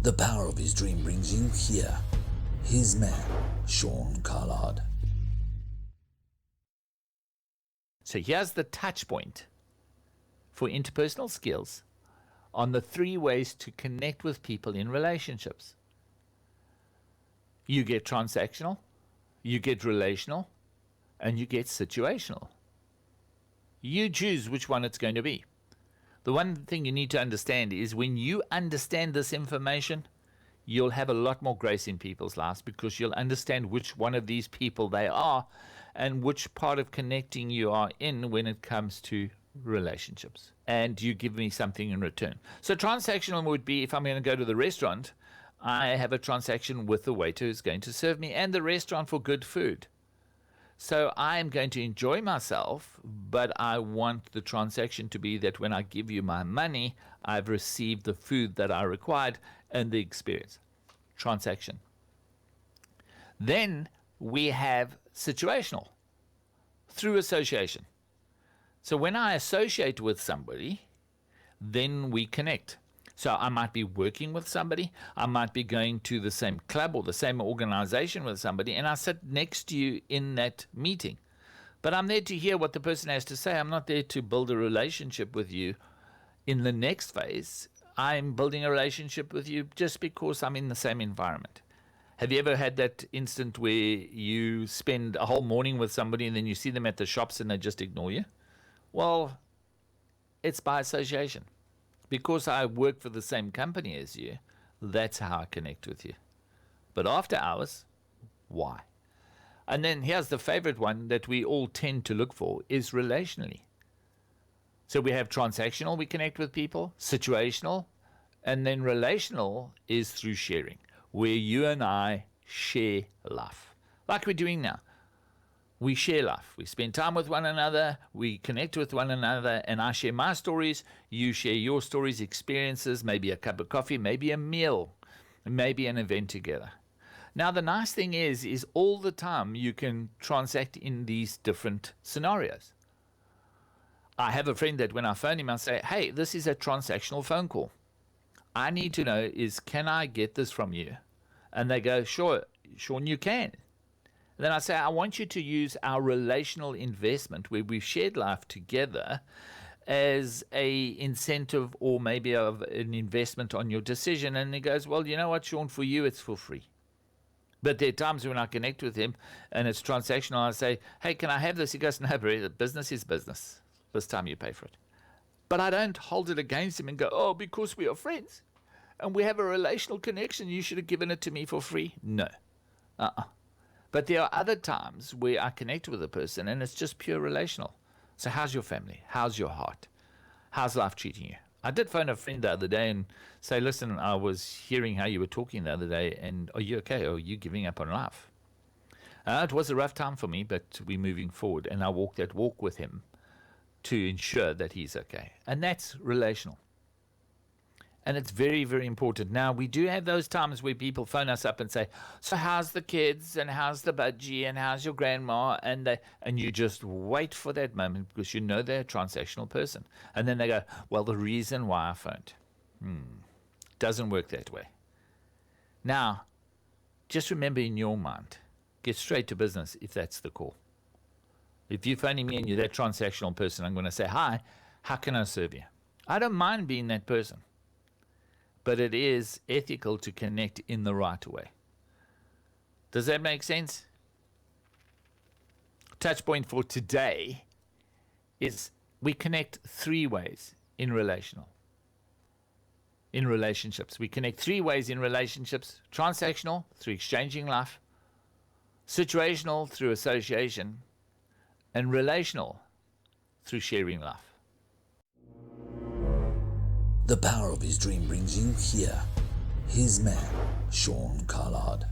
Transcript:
The power of his dream brings you here. HISMAN Sean Collard. So here's the touch point for interpersonal skills on the 3 ways to connect with people in relationships. You get transactional, you get relational, and you get situational. You choose which one it's going to be. The one thing you need to understand is when you understand this information, you'll have a lot more grace in people's lives because you'll understand which one of these people they are and which part of connecting you are in when it comes to relationships. And you give me something in return. So transactional would be if I'm going to go to the restaurant, I have a transaction with the waiter who's going to serve me and the restaurant for good food. So I am going to enjoy myself, but I want the transaction to be that when I give you my money, I've received the food that I required and the experience. Transaction. Then we have situational, through association. So when I associate with somebody, then we connect. So I might be working with somebody, I might be going to the same club or the same organization with somebody, and I sit next to you in that meeting. But I'm there to hear what the person has to say. I'm not there to build a relationship with you in the next phase. I'm building a relationship with you just because I'm in the same environment. Have you ever had that instant where you spend a whole morning with somebody and then you see them at the shops and they just ignore you? Well, it's by association. Because I work for the same company as you, that's how I connect with you. But after hours, why? And then here's the favorite one that we all tend to look for is relationally. So we have transactional, we connect with people, situational, and then relational is through sharing, where you and I share life, like we're doing now. We share life. We spend time with one another. We connect with one another. And I share my stories. You share your stories, experiences, maybe a cup of coffee, maybe a meal, maybe an event together. Now, the nice thing is all the time you can transact in these different scenarios. I have a friend that when I phone him, I say, hey, this is a transactional phone call. I need to know is, can I get this from you? And they go, sure, Sean, you can. Then I say, I want you to use our relational investment where we've shared life together as a incentive or maybe of an investment on your decision. And he goes, well, you know what, Sean, for you, it's for free. But there are times when I connect with him and it's transactional. I say, hey, can I have this? He goes, no, bro, business is business. This time you pay for it. But I don't hold it against him and go, oh, because we are friends and we have a relational connection, you should have given it to me for free. No. But there are other times where I connect with a person and it's just pure relational. So how's your family? How's your heart? How's life treating you? I did phone a friend the other day and say, listen, I was hearing how you were talking the other day and are you okay? Or are you giving up on life? It was a rough time for me, but we're moving forward. And I walked that walk with him to ensure that he's okay. And that's relational. And it's very, very important. Now, we do have those times where people phone us up and say, so how's the kids and how's the budgie and how's your grandma? And you just wait for that moment because you know they're a transactional person. And then they go, well, the reason why I phoned. Doesn't work that way. Now, just remember in your mind, get straight to business if that's the call. If you're phoning me and you're that transactional person, I'm going to say, hi, how can I serve you? I don't mind being that person. But it is ethical to connect in the right way. Does that make sense? Touch point for today is we connect 3 ways in relationships. We connect 3 ways in relationships: transactional through exchanging life, situational through association, and relational through sharing life. The power of his dream brings you here. HISMAN Sean Collard.